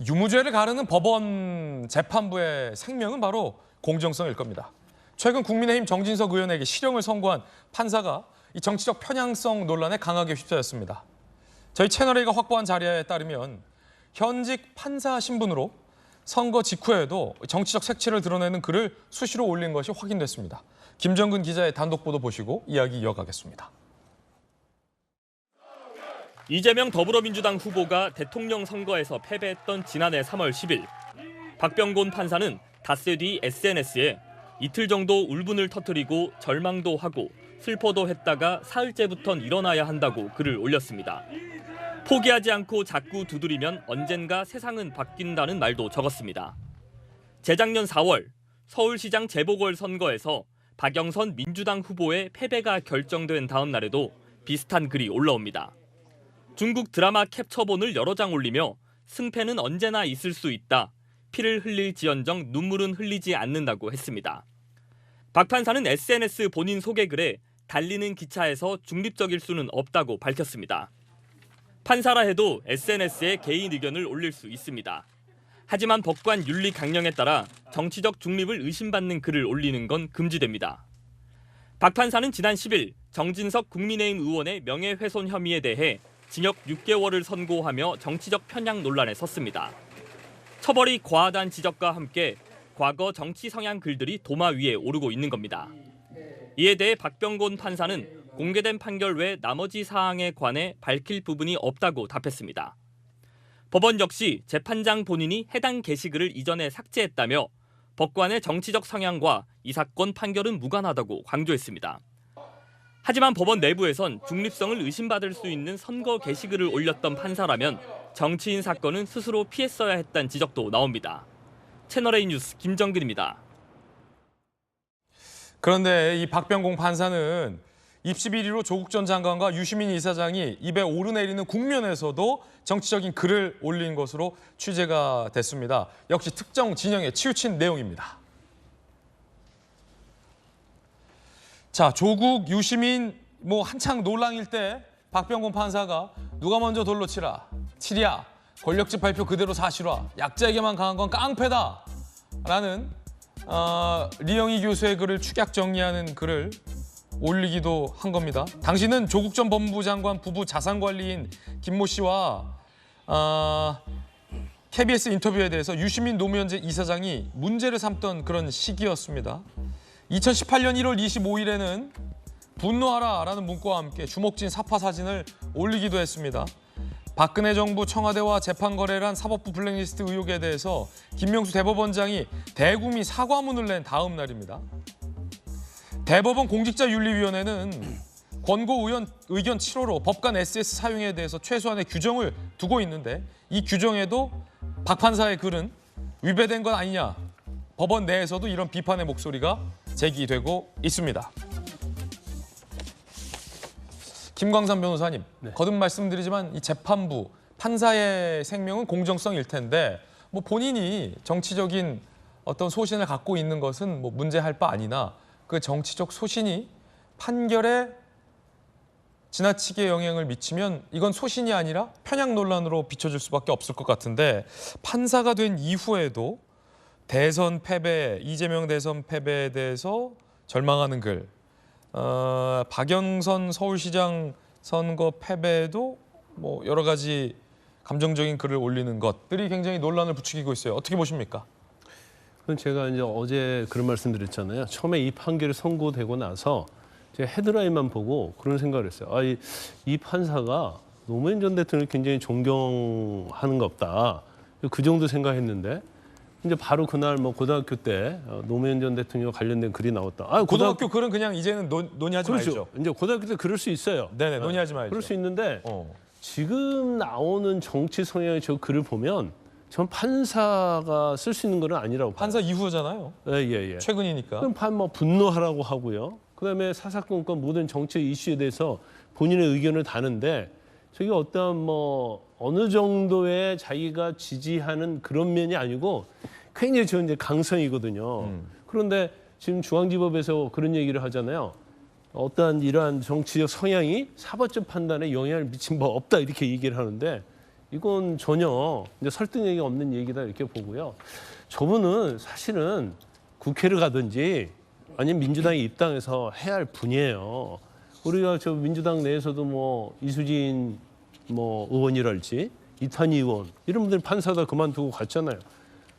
유무죄를 가르는 법원 재판부의 생명은 바로 공정성일 겁니다. 최근 국민의힘 정진석 의원에게 실형을 선고한 판사가 이 정치적 편향성 논란에 강하게 휩싸였습니다. 저희 채널A가 확보한 자료에 따르면 현직 판사 신분으로 선거 직후에도 정치적 색채를 드러내는 글을 수시로 올린 것이 확인됐습니다. 김정근 기자의 단독 보도 보시고 이야기 이어가겠습니다. 이재명 더불어민주당 후보가 대통령 선거에서 패배했던 지난해 3월 10일 박병곤 판사는 닷새 뒤 SNS에 이틀 정도 울분을 터뜨리고 절망도 하고 슬퍼도 했다가 사흘째부턴 일어나야 한다고 글을 올렸습니다. 포기하지 않고 자꾸 두드리면 언젠가 세상은 바뀐다는 말도 적었습니다. 재작년 4월 서울시장 재보궐선거에서 박영선 민주당 후보의 패배가 결정된 다음 날에도 비슷한 글이 올라옵니다. 중국 드라마 캡처본을 여러 장 올리며 승패는 언제나 있을 수 있다. 피를 흘릴지언정 눈물은 흘리지 않는다고 했습니다. 박 판사는 SNS 본인 소개글에 달리는 기차에서 중립적일 수는 없다고 밝혔습니다. 판사라 해도 SNS에 개인 의견을 올릴 수 있습니다. 하지만 법관 윤리 강령에 따라 정치적 중립을 의심받는 글을 올리는 건 금지됩니다. 박 판사는 지난 10일 정진석 국민의힘 의원의 명예훼손 혐의에 대해 징역 6개월을 선고하며 정치적 편향 논란에 섰습니다. 처벌이 과하다는 지적과 함께 과거 정치 성향 글들이 도마 위에 오르고 있는 겁니다. 이에 대해 박병곤 판사는 공개된 판결 외 나머지 사항에 관해 밝힐 부분이 없다고 답했습니다. 법원 역시 재판장 본인이 해당 게시글을 이전에 삭제했다며 법관의 정치적 성향과 이 사건 판결은 무관하다고 강조했습니다. 하지만 법원 내부에선 중립성을 의심받을 수 있는 선거 게시글을 올렸던 판사라면 정치인 사건은 스스로 피했어야 했다는 지적도 나옵니다. 채널A 뉴스 김정근입니다. 그런데 이 박병곤 판사는 입시 비리로 조국 전 장관과 유시민 이사장이 입에 오르내리는 국면에서도 정치적인 글을 올린 것으로 취재가 됐습니다. 역시 특정 진영에 치우친 내용입니다. 자, 조국, 유시민 한창 논란일 때 박병곤 판사가 누가 먼저 돌로 치라, 치랴, 권력집 발표 그대로 사실화, 약자에게만 강한 건 깡패다 라는 리영희 교수의 글을 축약 정리하는 글을 올리기도 한 겁니다. 당시는 조국 전 법무부 장관 부부 자산관리인 김모 씨와 KBS 인터뷰에 대해서 유시민 노무현 이사장이 문제를 삼던 그런 시기였습니다. 2018년 1월 25일에는 분노하라라는 문구와 함께 주먹진 사파 사진을 올리기도 했습니다. 박근혜 정부 청와대와 재판 거래를 한 사법부 블랙리스트 의혹에 대해서 김명수 대법원장이 대국민 사과문을 낸 다음 날입니다. 대법원 공직자윤리위원회는 권고 의견 7호로 법관 SS 사용에 대해서 최소한의 규정을 두고 있는데 이 규정에도 박 판사의 글은 위배된 건 아니냐. 법원 내에서도 이런 비판의 목소리가 제기되고 있습니다. 김광삼 변호사님, 네. 거듭 말씀드리지만 이 재판부, 판사의 생명은 공정성일 텐데 본인이 정치적인 어떤 소신을 갖고 있는 것은 문제할 바 아니나 그 정치적 소신이 판결에 지나치게 영향을 미치면 이건 소신이 아니라 편향 논란으로 비춰질 수밖에 없을 것 같은데 판사가 된 이후에도 대선 패배, 이재명 대선 패배에 대해서 절망하는 글, 박영선 서울시장 선거 패배에도 여러 가지 감정적인 글을 올리는 것들이 굉장히 논란을 부추기고 있어요. 어떻게 보십니까? 그건 제가 이제 어제 그런 말씀드렸잖아요. 처음에 이 판결이 선고되고 나서 제가 헤드라인만 보고 그런 생각을 했어요. 이 판사가 노무현 전 대통령을 굉장히 존경하는 것 없다. 그 정도 생각했는데 이제 바로 그날 고등학교 때 노무현 전 대통령 관련된 글이 나왔다. 고등학교 글은 그냥 이제는 논의하지 그렇죠. 말죠. 이제 고등학교 때 그럴 수 있어요. 네네, 논의하지 말죠. 그럴 수 있는데 지금 나오는 정치 성향의 저 글을 보면 전 판사가 쓸 수 있는 건 아니라고 봐요. 판사 이후잖아요. 예. 최근이니까. 그럼 분노하라고 하고요. 그다음에 사사건건 모든 정치 이슈에 대해서 본인의 의견을 다는데 저게 어떤 어느 정도의 자기가 지지하는 그런 면이 아니고 굉장히 저 이제 강성이거든요. 그런데 지금 중앙지법에서 그런 얘기를 하잖아요. 어떠한 이러한 정치적 성향이 사법적 판단에 영향을 미친 바 없다 이렇게 얘기를 하는데 이건 전혀 이제 설득력이 없는 얘기다 이렇게 보고요. 저분은 사실은 국회를 가든지 아니면 민주당에 입당해서 해야 할 분이에요. 우리가 저 민주당 내에서도 뭐 이수진 뭐 의원이랄지 이탄희 의원 이런 분들 판사다 그만두고 갔잖아요.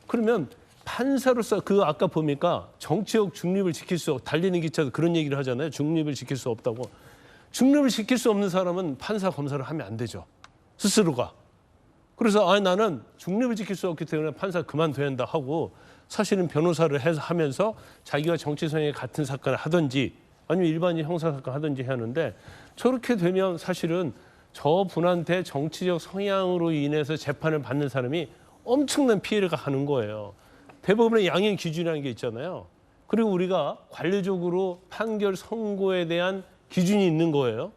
그러면 판사로서 그 아까 보니까 정치적 중립을 지킬 수 달리는 기차도 그런 얘기를 하잖아요. 중립을 지킬 수 없다고. 중립을 지킬 수 없는 사람은 판사 검사를 하면 안 되죠. 스스로가. 그래서 나는 중립을 지킬 수 없기 때문에 판사 그만둬야 한다 하고 사실은 변호사를 해서 하면서 자기가 정치 성향이 같은 사건을 하든지 아니면 일반인 형사 사건 하든지 해야 하는데 저렇게 되면 사실은 저 분한테 정치적 성향으로 인해서 재판을 받는 사람이 엄청난 피해를 가는 거예요. 대법원의 양형 기준이라는 게 있잖아요. 그리고 우리가 관례적으로 판결 선고에 대한 기준이 있는 거예요.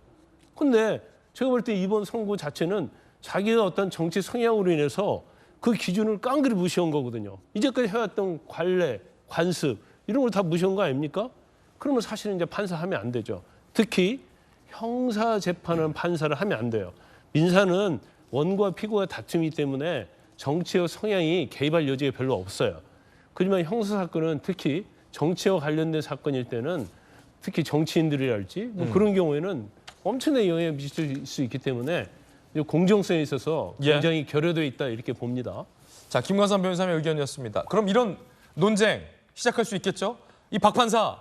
근데 제가 볼 때 이번 선고 자체는 자기가 어떤 정치 성향으로 인해서 그 기준을 깡그리 무시한 거거든요. 이제까지 해왔던 관례, 관습 이런 걸 다 무시한 거 아닙니까? 그러면 사실은 이제 판사하면 안 되죠. 특히 형사 재판은 판사를 하면 안 돼요. 민사는 원고와 피고가 다툼이기 때문에 정치적 성향이 개입할 여지가 별로 없어요. 하지만 형사 사건은 특히 정치와 관련된 사건일 때는 특히 정치인들이랄지 뭐 그런 경우에는 엄청난 영향을 미칠 수 있기 때문에 공정성에 있어서 굉장히 결여되어 있다 이렇게 봅니다. 자, 김광삼 변호사의 의견이었습니다. 그럼 이런 논쟁 시작할 수 있겠죠? 이 박 판사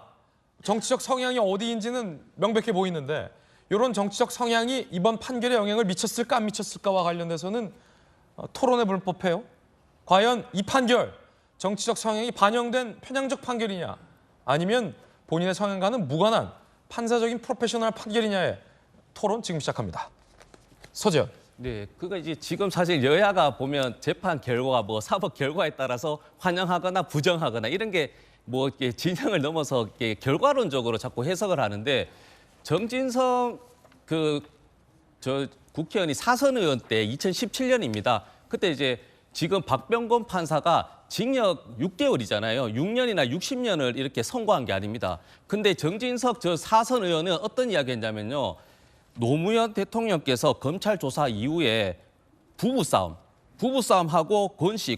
정치적 성향이 어디인지는 명백해 보이는데 이런 정치적 성향이 이번 판결에 영향을 미쳤을까 안 미쳤을까와 관련돼서는 토론해 볼 법해요. 과연 이 판결 정치적 성향이 반영된 편향적 판결이냐 아니면 본인의 성향과는 무관한 판사적인 프로페셔널 판결이냐의 토론 지금 시작합니다. 서재현. 네, 그거 이제 지금 사실 여야가 보면 재판 결과가 뭐 사법 결과에 따라서 환영하거나 부정하거나 이런 게 뭐 진영을 넘어서 결과론적으로 자꾸 해석을 하는데 정진성 저 국회의원이 사선 의원 때 2017년입니다. 그때 이제 지금 박병건 판사가 징역 6개월이잖아요. 6년이나 60년을 이렇게 선고한 게 아닙니다. 근데 정진석 저 사선 의원은 어떤 이야기했냐면요. 노무현 대통령께서 검찰 조사 이후에 부부싸움하고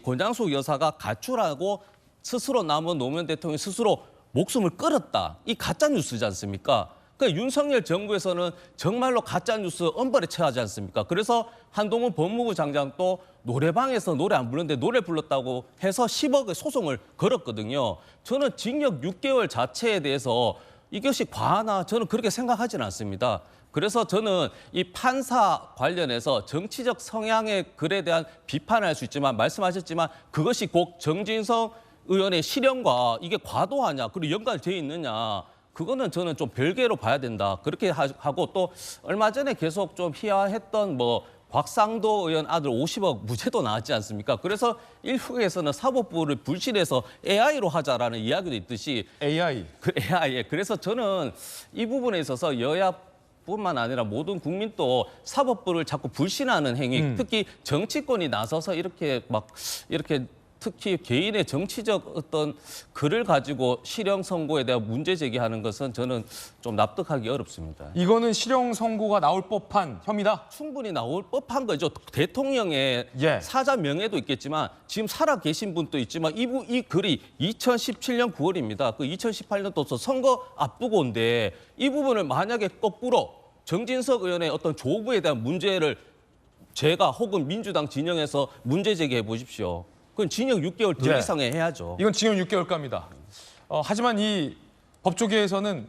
권장숙 여사가 가출하고 스스로 남은 노무현 대통령이 스스로 목숨을 끊었다. 이 가짜 뉴스지 않습니까? 그러니까 윤석열 정부에서는 정말로 가짜 뉴스 엄벌에 처하지 않습니까? 그래서 한동훈 법무부 장관도 노래방에서 노래 안 부르는데 노래 불렀다고 해서 10억의 소송을 걸었거든요. 저는 징역 6개월 자체에 대해서 이것이 과하나 저는 그렇게 생각하지는 않습니다. 그래서 저는 이 판사 관련해서 정치적 성향의 글에 대한 비판을 할 수 있지만 말씀하셨지만 그것이 꼭 정진석 의원의 실형과 이게 과도하냐 그리고 연관되어 있느냐 그거는 저는 좀 별개로 봐야 된다. 그렇게 하고 또 얼마 전에 계속 좀 희화했던 뭐 곽상도 의원 아들 50억 무죄도 나왔지 않습니까? 그래서 일국에서는 사법부를 불신해서 AI로 하자라는 이야기도 있듯이 AI. 그래서 저는 이 부분에 있어서 여야뿐만 아니라 모든 국민도 사법부를 자꾸 불신하는 행위, 특히 정치권이 나서서 이렇게 특히 개인의 정치적 어떤 글을 가지고 실형 선고에 대한 문제 제기하는 것은 저는 좀 납득하기 어렵습니다. 이거는 실형 선고가 나올 법한 혐의다. 충분히 나올 법한 거죠. 대통령의 예. 사자 명예도 있겠지만 지금 살아 계신 분도 있지만 이 글이 2017년 9월입니다. 그 2018년도 선거 앞두고인데 이 부분을 만약에 거꾸로 정진석 의원의 어떤 조부에 대한 문제를 제가 혹은 민주당 진영에서 문제 제기해 보십시오. 그건 징역 6개월 더 이상에 해야죠. 이건 징역 6개월가입니다. 하지만 이 법조계에서는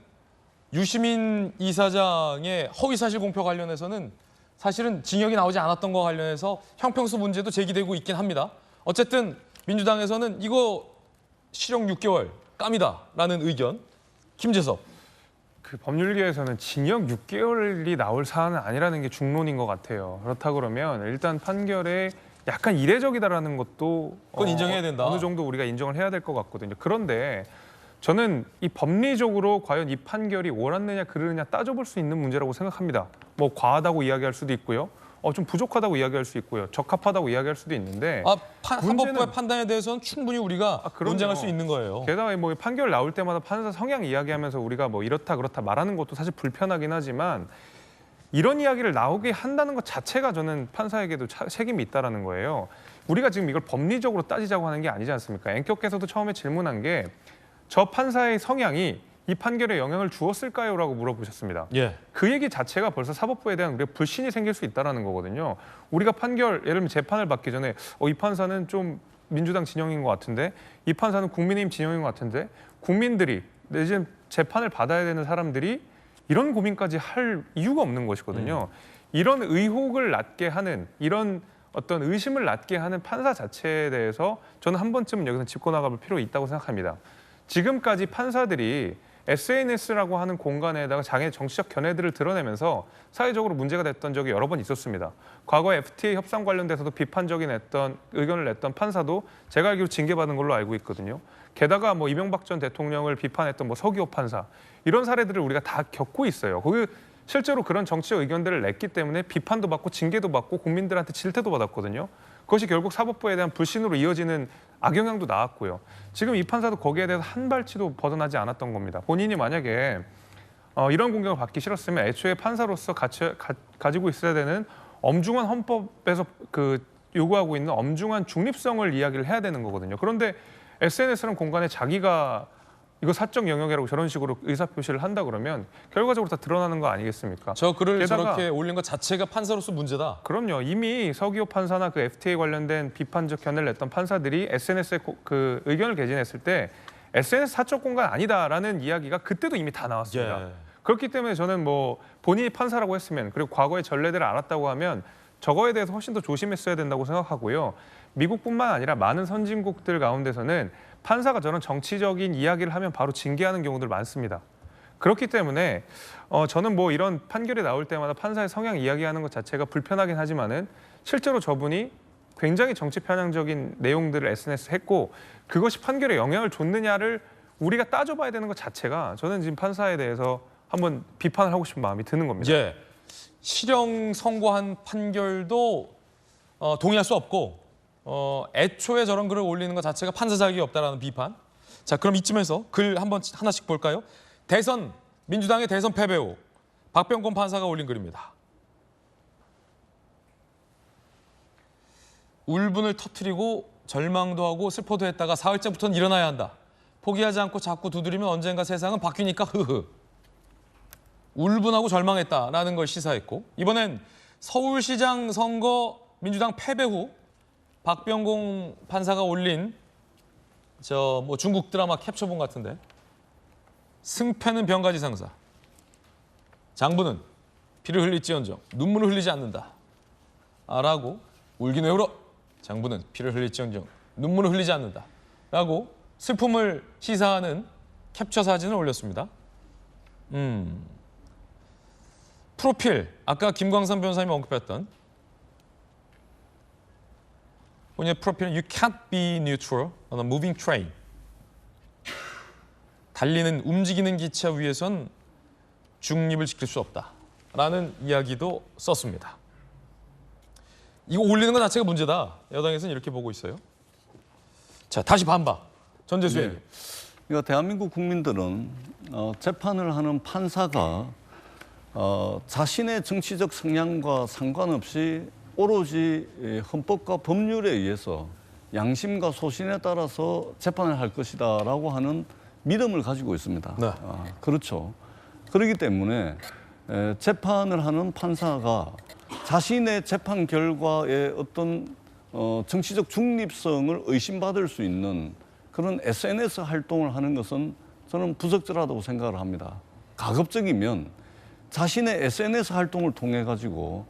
유시민 이사장의 허위사실 공표 관련해서는 사실은 징역이 나오지 않았던 것과 관련해서 형평성 문제도 제기되고 있긴 합니다. 어쨌든 민주당에서는 이거 실형 6개월 깜이다라는 의견. 김재섭. 그 법률계에서는 징역 6개월이 나올 사안은 아니라는 게 중론인 것 같아요. 그렇다 그러면 일단 판결에 약간 이례적이다라는 것도 그건 인정해야 된다. 어느 정도 우리가 인정을 해야 될 것 같거든요. 그런데 저는 이 법리적으로 과연 이 판결이 옳았느냐 그르느냐 따져볼 수 있는 문제라고 생각합니다. 뭐 과하다고 이야기할 수도 있고요. 좀 부족하다고 이야기할 수 있고요. 적합하다고 이야기할 수도 있는데 사법부의 판단에 대해서는 충분히 우리가 논쟁할 수 있는 거예요. 게다가 뭐 판결 나올 때마다 판사 성향 이야기하면서 우리가 뭐 이렇다 그렇다 말하는 것도 사실 불편하긴 하지만 이런 이야기를 나오게 한다는 것 자체가 저는 판사에게도 책임이 있다라는 거예요. 우리가 지금 이걸 법리적으로 따지자고 하는 게 아니지 않습니까? 앵커께서도 처음에 질문한 게 저 판사의 성향이 이 판결에 영향을 주었을까요? 라고 물어보셨습니다. 예. 그 얘기 자체가 벌써 사법부에 대한 우리가 불신이 생길 수 있다는 거거든요. 우리가 판결, 예를 들면 재판을 받기 전에 이 판사는 좀 민주당 진영인 것 같은데 이 판사는 국민의힘 진영인 것 같은데 국민들이 내지는 재판을 받아야 되는 사람들이 이런 고민까지 할 이유가 없는 것이거든요. 이런 의혹을 낳게 하는 이런 어떤 의심을 낳게 하는 판사 자체에 대해서 저는 한 번쯤은 여기서 짚고 나가볼 필요가 있다고 생각합니다. 지금까지 판사들이 SNS라고 하는 공간에다가 자기의 정치적 견해들을 드러내면서 사회적으로 문제가 됐던 적이 여러 번 있었습니다. 과거에 FTA 협상 관련돼서도 비판적인 의견을 냈던 판사도 제가 알기로 징계받은 걸로 알고 있거든요. 게다가 뭐 이명박 전 대통령을 비판했던 뭐 서기호 판사 이런 사례들을 우리가 다 겪고 있어요. 거기 실제로 그런 정치적 의견들을 냈기 때문에 비판도 받고 징계도 받고 국민들한테 질타도 받았거든요. 그것이 결국 사법부에 대한 불신으로 이어지는 악영향도 나왔고요. 지금 이 판사도 거기에 대해서 한 발치도 벗어나지 않았던 겁니다. 본인이 만약에 이런 공격을 받기 싫었으면 애초에 판사로서 가지고 있어야 되는 엄중한 헌법에서 요구하고 있는 엄중한 중립성을 이야기를 해야 되는 거거든요. 그런데 SNS라는 공간에 자기가 이거 사적 영역이라고 저런 식으로 의사표시를 한다 그러면 결과적으로 다 드러나는 거 아니겠습니까? 저 글을 게다가 저렇게 올린 것 자체가 판사로서 문제다. 그럼요. 이미 서기호 판사나 그 FTA 관련된 비판적 견해를 냈던 판사들이 SNS에 그 의견을 개진했을 때 SNS 사적 공간 아니다라는 이야기가 그때도 이미 다 나왔습니다. 예. 그렇기 때문에 저는 뭐 본인이 판사라고 했으면 그리고 과거의 전례들을 알았다고 하면 저거에 대해서 훨씬 더 조심했어야 된다고 생각하고요. 미국뿐만 아니라 많은 선진국들 가운데서는 판사가 저런 정치적인 이야기를 하면 바로 징계하는 경우들 많습니다. 그렇기 때문에 저는 뭐 이런 판결이 나올 때마다 판사의 성향 이야기하는 것 자체가 불편하긴 하지만은 실제로 저분이 굉장히 정치 편향적인 내용들을 SNS 했고 그것이 판결에 영향을 줬느냐를 우리가 따져봐야 되는 것 자체가 저는 지금 판사에 대해서 한번 비판을 하고 싶은 마음이 드는 겁니다. 예. 실형 선고한 판결도 동의할 수 없고 애초에 저런 글을 올리는 것 자체가 판사 자격이 없다라는 비판. 자, 그럼 이쯤에서 글 하나씩 볼까요? 민주당의 대선 패배 후 박병권 판사가 올린 글입니다. 울분을 터뜨리고 절망도 하고 슬퍼도 했다가 사흘째부터는 일어나야 한다. 포기하지 않고 자꾸 두드리면 언젠가 세상은 바뀌니까 흐흐. 울분하고 절망했다라는 걸 시사했고 이번엔 서울시장 선거 민주당 패배 후 박병공 판사가 올린 뭐 중국 드라마 캡처본 같은데 승패는 병가지상사. 장부는 피를 흘릴지언정 눈물을 흘리지 않는다. 라고 울긴 왜 울어? 장부는 피를 흘릴지언정 눈물을 흘리지 않는다. 라고 슬픔을 시사하는 캡처 사진을 올렸습니다. 프로필, 아까 김광삼 변호사님이 언급했던 본인의 프로필은 You can't be neutral on a moving train. 달리는 움직이는 기차 위에선 중립을 지킬 수 없다라는 이야기도 썼습니다. 이거 올리는 것 자체가 문제다. 여당에서는 이렇게 보고 있어요. 자, 다시 반박. 전재수에게. 그러니까 대한민국 국민들은 재판을 하는 판사가 자신의 정치적 성향과 상관없이 오로지 헌법과 법률에 의해서 양심과 소신에 따라서 재판을 할 것이다라고 하는 믿음을 가지고 있습니다. 네. 그렇죠. 그렇기 때문에 재판을 하는 판사가 자신의 재판 결과의 어떤 정치적 중립성을 의심받을 수 있는 그런 SNS 활동을 하는 것은 저는 부적절하다고 생각을 합니다. 가급적이면 자신의 SNS 활동을 통해 가지고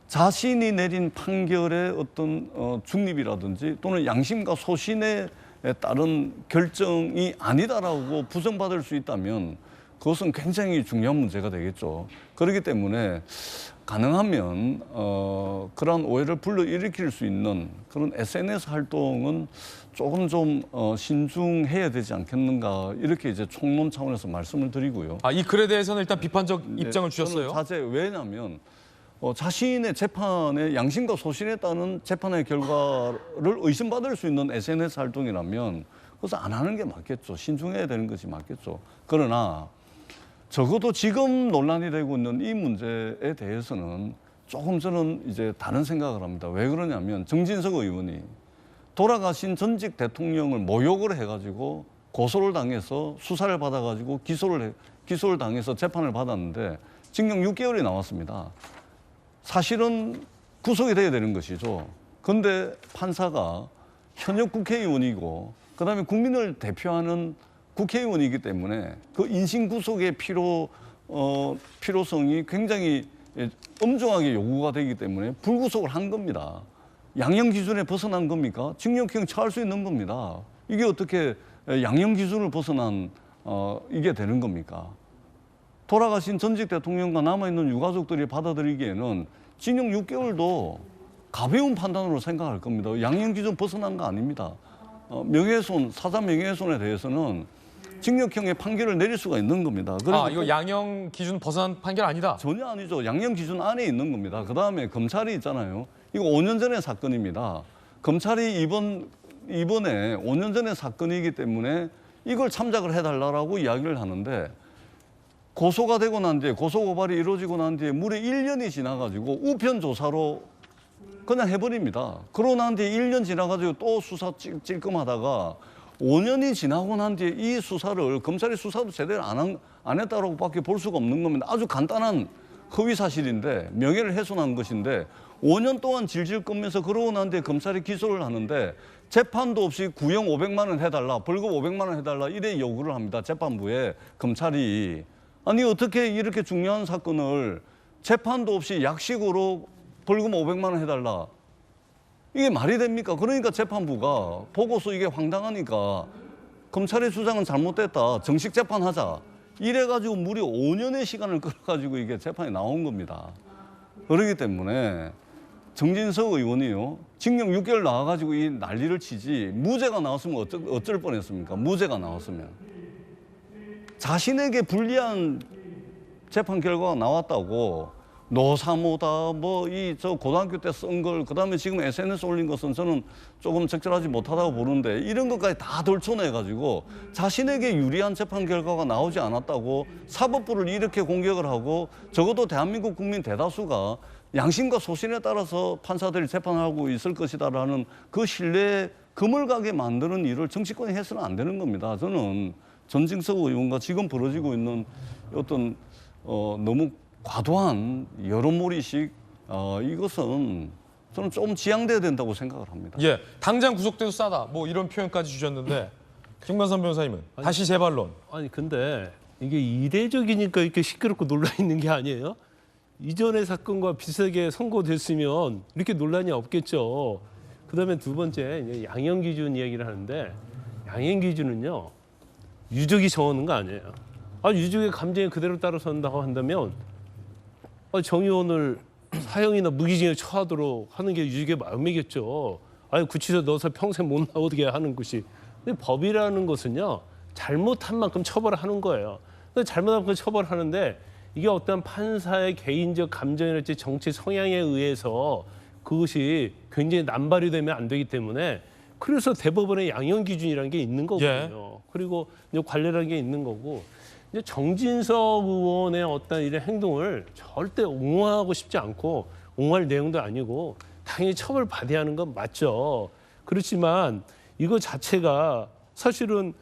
자신이 내린 판결의 어떤 중립이라든지 또는 양심과 소신에 따른 결정이 아니다라고 부정받을 수 있다면 그것은 굉장히 중요한 문제가 되겠죠. 그렇기 때문에 가능하면 그러한 오해를 불러일으킬 수 있는 그런 SNS 활동은 조금 좀 신중해야 되지 않겠는가 이렇게 이제 총론 차원에서 말씀을 드리고요. 이 글에 대해서는 일단 비판적 입장을 주셨어요. 왜냐하면 자신의 재판의 양심과 소신에 따른 재판의 결과를 의심받을 수 있는 SNS 활동이라면 그것을 안 하는 게 맞겠죠. 신중해야 되는 것이 맞겠죠. 그러나 적어도 지금 논란이 되고 있는 이 문제에 대해서는 조금 저는 이제 다른 생각을 합니다. 왜 그러냐면 정진석 의원이 돌아가신 전직 대통령을 모욕을 해가지고 고소를 당해서 수사를 받아가지고 기소를 당해서 재판을 받았는데 징역 6개월이 나왔습니다. 사실은 구속이 돼야 되는 것이죠. 그런데 판사가 현역 국회의원이고 그다음에 국민을 대표하는 국회의원이기 때문에 그 인신 구속의 필요성이 굉장히 엄중하게 요구가 되기 때문에 불구속을 한 겁니다. 양형 기준에 벗어난 겁니까? 징역형 처할 수 있는 겁니다. 이게 어떻게 양형 기준을 벗어난 이게 되는 겁니까? 돌아가신 전직 대통령과 남아있는 유가족들이 받아들이기에는 징역 6개월도 가벼운 판단으로 생각할 겁니다. 양형 기준 벗어난 거 아닙니다. 명예훼손, 사자 명예훼손에 대해서는 징역형의 판결을 내릴 수가 있는 겁니다. 이거 양형 기준 벗어난 판결 아니다. 전혀 아니죠. 양형 기준 안에 있는 겁니다. 그다음에 검찰이 있잖아요. 이거 5년 전의 사건입니다. 검찰이 이번에 5년 전의 사건이기 때문에 이걸 참작을 해달라고 이야기를 하는데 고소가 되고 난 뒤에 고소 고발이 이루어지고 난 뒤에 무려 1년이 지나가지고 우편 조사로 그냥 해버립니다. 그러고 난 뒤에 1년 지나가지고 또 수사 찔끔하다가 5년이 지나고 난 뒤에 이 수사를 검찰이 수사도 제대로 안 했다고밖에 볼 수가 없는 겁니다. 아주 간단한 허위 사실인데 명예를 훼손한 것인데 5년 동안 질질 끌면서 그러고 난 뒤에 검찰이 기소를 하는데 재판도 없이 구형 500만 원 해달라, 벌금 500만 원 해달라 이래 요구를 합니다. 재판부에 검찰이. 아니 어떻게 이렇게 중요한 사건을 재판도 없이 약식으로 벌금 500만 원 해달라. 이게 말이 됩니까? 그러니까 재판부가 보고서 이게 황당하니까 검찰의 주장은 잘못됐다. 정식 재판하자. 이래가지고 무려 5년의 시간을 끌어가지고 이게 재판이 나온 겁니다. 그렇기 때문에 정진석 의원이요. 징역 6개월 나와가지고 이 난리를 치지 무죄가 나왔으면 어쩔 뻔했습니까? 무죄가 나왔으면. 자신에게 불리한 재판 결과가 나왔다고 노사모다 저 고등학교 때 쓴 걸 그다음에 지금 SNS 올린 것은 저는 조금 적절하지 못하다고 보는데 이런 것까지 다 덜쳐내가지고 자신에게 유리한 재판 결과가 나오지 않았다고 사법부를 이렇게 공격을 하고 적어도 대한민국 국민 대다수가 양심과 소신에 따라서 판사들이 재판하고 있을 것이다라는 그 신뢰에 금을 가게 만드는 일을 정치권이 해서는 안 되는 겁니다. 저는 전진석 의원과 지금 벌어지고 있는 어떤 너무 과도한 여론몰이식 이것은 저는 좀 지양돼야 된다고 생각을 합니다. 예, 당장 구속돼도 싸다. 뭐 이런 표현까지 주셨는데 김관선 변호사님은 다시 재반론. 아니 근데 이게 이례적이니까 이렇게 시끄럽고 논란이 있는 게 아니에요? 이전의 사건과 비슷하게 선고됐으면 이렇게 논란이 없겠죠. 그다음에 두 번째 이제 양형 기준 이야기를 하는데 양형 기준은요 유족이 정하는 거 아니에요. 유족의 감정에 그대로 따라선다고 한다면 정의원을 사형이나 무기징역 처하도록 하는 게 유족의 마음이겠죠. 구치소 넣어서 평생 못 나오게 하는 것이. 근데 법이라는 것은요 잘못한 만큼 처벌하는 거예요. 근데 잘못한 만큼 처벌하는데 이게 어떤 판사의 개인적 감정이랄지 정치 성향에 의해서 그것이 굉장히 남발이 되면 안 되기 때문에 그래서 대법원의 양형 기준이라는 게 있는 거거든요. 예. 그리고 이제 관례라는 게 있는 거고 이제 정진석 의원의 어떤 이런 행동을 절대 옹호하고 싶지 않고 옹호할 내용도 아니고 당연히 처벌받아야 하는 건 맞죠. 그렇지만 이거 자체가 사실은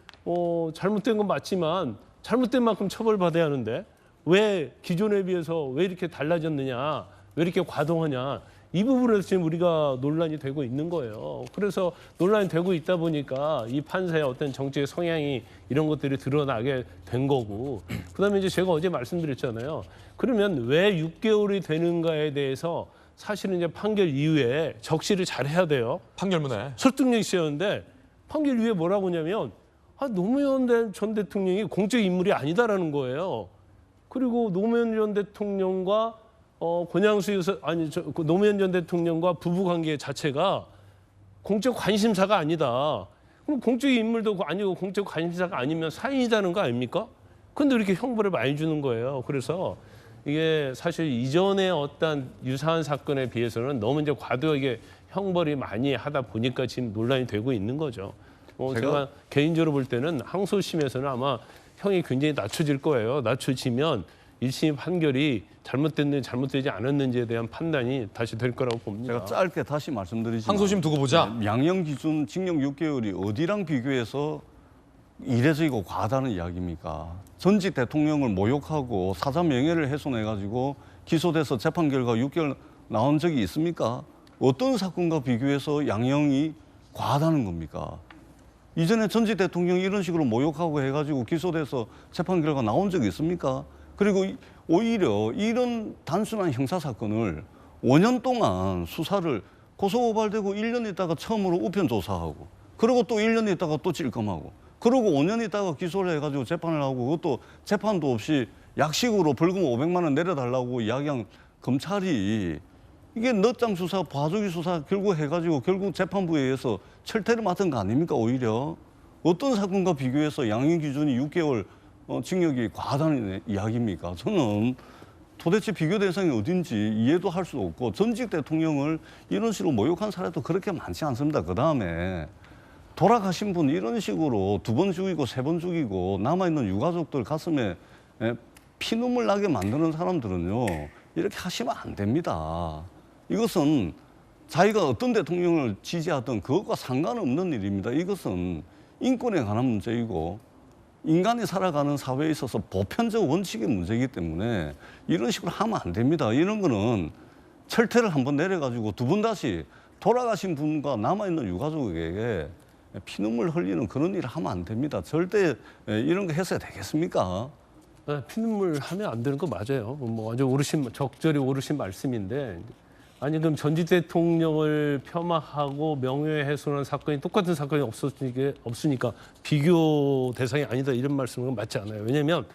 잘못된 건 맞지만 잘못된 만큼 처벌받아야 하는데 왜 기존에 비해서 왜 이렇게 달라졌느냐, 왜 이렇게 과도하냐 이 부분에서 지금 우리가 논란이 되고 있는 거예요. 그래서 논란이 되고 있다 보니까 이 판사의 어떤 정치의 성향이 이런 것들이 드러나게 된 거고 그다음에 이제 제가 어제 말씀드렸잖아요. 그러면 왜 6개월이 되는가에 대해서 사실은 이제 판결 이후에 적시를 잘 해야 돼요. 판결문에. 설득력 있었는데 판결 이후에 뭐라고 하냐면 노무현 전 대통령이 공적 인물이 아니다라는 거예요. 그리고 노무현 전 대통령과 권양수 여사 노무현 전 대통령과 부부 관계 자체가 공적 관심사가 아니다. 그럼 공적 인물도 아니고 공적 관심사가 아니면 사인이라는 거 아닙니까? 근데 이렇게 형벌을 많이 주는 거예요. 그래서 이게 사실 이전의 어떤 유사한 사건에 비해서는 너무 이제 과도하게 형벌이 많이 하다 보니까 지금 논란이 되고 있는 거죠. 제가 개인적으로 볼 때는 항소심에서는 아마 형이 굉장히 낮춰질 거예요. 낮춰지면 1심 판결이 잘못됐는지 잘못되지 않았는지에 대한 판단이 다시 될 거라고 봅니다. 제가 짧게 다시 말씀드리지만 항소심 두고 보자. 양형 기준 징역 6개월이 어디랑 비교해서 이례적이고 과하다는 이야기입니까? 전직 대통령을 모욕하고 사자 명예를 훼손해가지고 기소돼서 재판 결과 6개월 나온 적이 있습니까? 어떤 사건과 비교해서 양형이 과하다는 겁니까? 이전에 전직 대통령이 이런 식으로 모욕하고 해가지고 기소돼서 재판 결과 나온 적이 있습니까? 그리고 오히려 이런 단순한 형사 사건을 5년 동안 수사를 고소고발되고 1년 있다가 처음으로 우편 조사하고 그리고 또 1년 있다가 또 찔끔하고 그리고 5년 있다가 기소를 해가지고 재판을 하고 그것도 재판도 없이 약식으로 벌금 500만 원 내려달라고 이야기한 검찰이 이게 넛장 수사, 봐주기 수사 결국 해가지고 결국 재판부에 의해서 철퇴를 맡은 거 아닙니까 오히려? 어떤 사건과 비교해서 양형 기준이 6개월 징역이 과하다는 이야기입니까? 저는 도대체 비교 대상이 어딘지 이해도 할 수 없고 전직 대통령을 이런 식으로 모욕한 사례도 그렇게 많지 않습니다. 그다음에 돌아가신 분 이런 식으로 2번 죽이고 3번 죽이고 남아있는 유가족들 가슴에 피눈물 나게 만드는 사람들은요. 이렇게 하시면 안 됩니다. 이것은 자기가 어떤 대통령을 지지하든 그것과 상관없는 일입니다. 이것은 인권에 관한 문제이고 인간이 살아가는 사회에 있어서 보편적 원칙의 문제이기 때문에 이런 식으로 하면 안 됩니다. 이런 거는 철퇴를 한번 내려가지고 2번 다시 돌아가신 분과 남아있는 유가족에게 피눈물 흘리는 그런 일을 하면 안 됩니다. 절대 이런 거 해서야 되겠습니까? 피눈물 하면 안 되는 거 맞아요. 뭐 완전 적절히 옳으신 말씀인데 아니 그럼 전직 대통령을 폄하하고 명예훼손한 사건이 똑같은 사건이 없으니까 비교 대상이 아니다 이런 말씀은 맞지 않아요. 왜냐하면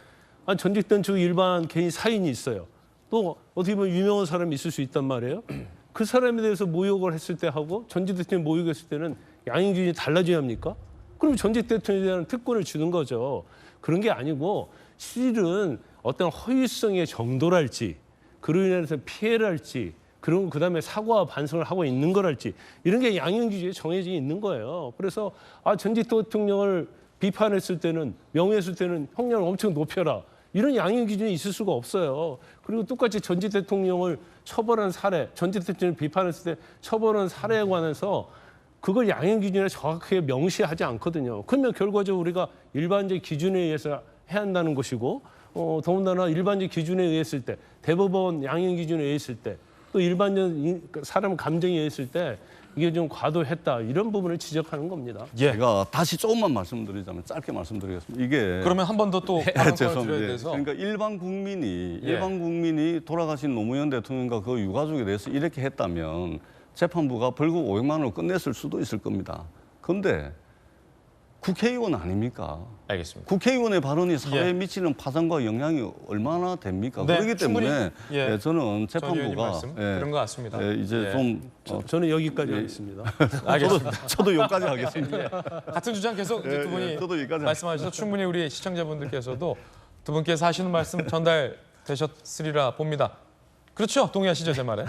전직 대통령 일반 개인 사인이 있어요. 또 어떻게 보면 유명한 사람이 있을 수 있단 말이에요. 그 사람에 대해서 모욕을 했을 때 하고 전직 대통령 모욕했을 때는 양형 기준이 달라져야 합니까? 그럼 전직 대통령에 대한 특권을 주는 거죠. 그런 게 아니고 실은 어떤 허위성의 정도랄지 그로 인해서 피해를 할지 그런 그다음에 사과와 반성을 하고 있는 거랄지 이런 게 양형 기준에 정해져 있는 거예요. 그래서 전직 대통령을 비판했을 때는 명예했을 때는 형량을 엄청 높여라. 이런 양형 기준이 있을 수가 없어요. 그리고 똑같이 전직 대통령을 처벌한 사례, 전직 대통령을 비판했을 때 처벌한 사례에 관해서 그걸 양형 기준에 정확하게 명시하지 않거든요. 그러면 결과적으로 우리가 일반적 기준에 의해서 해야 한다는 것이고 더군다나 일반적 기준에 의했을 때 대법원 양형 기준에 의했을 때 또 일반적 사람 감정에 의했을 때 이게 좀 과도했다 이런 부분을 지적하는 겁니다. 예. 제가 다시 조금만 말씀드리자면 짧게 말씀드리겠습니다. 이게 그러면 한 번 더 또 발언권을 드려야 죄송합니다. 돼서. 그러니까 일반 국민이 돌아가신 노무현 대통령과 그 유가족에 대해서 이렇게 했다면 재판부가 벌금 500만 원을 끝냈을 수도 있을 겁니다. 그런데 국회의원 아닙니까? 알겠습니다. 국회의원의 발언이 사회에 예. 미치는 파장과 영향이 얼마나 됩니까? 네, 그렇기 때문에 충분히, 저는 전 의원님 재판부가 말씀 그런 것 같습니다. 이제 예. 좀 저는 여기까지 하겠습니다. 알겠습니다. 저도 여기까지 하겠습니다. 같은 주장 계속 이제 두 분이 저도 여기까지 말씀하셔서 충분히 우리 시청자분들께서도 두 분께서 하시는 말씀 전달되셨으리라 봅니다. 그렇죠? 동의하시죠, 제 말에?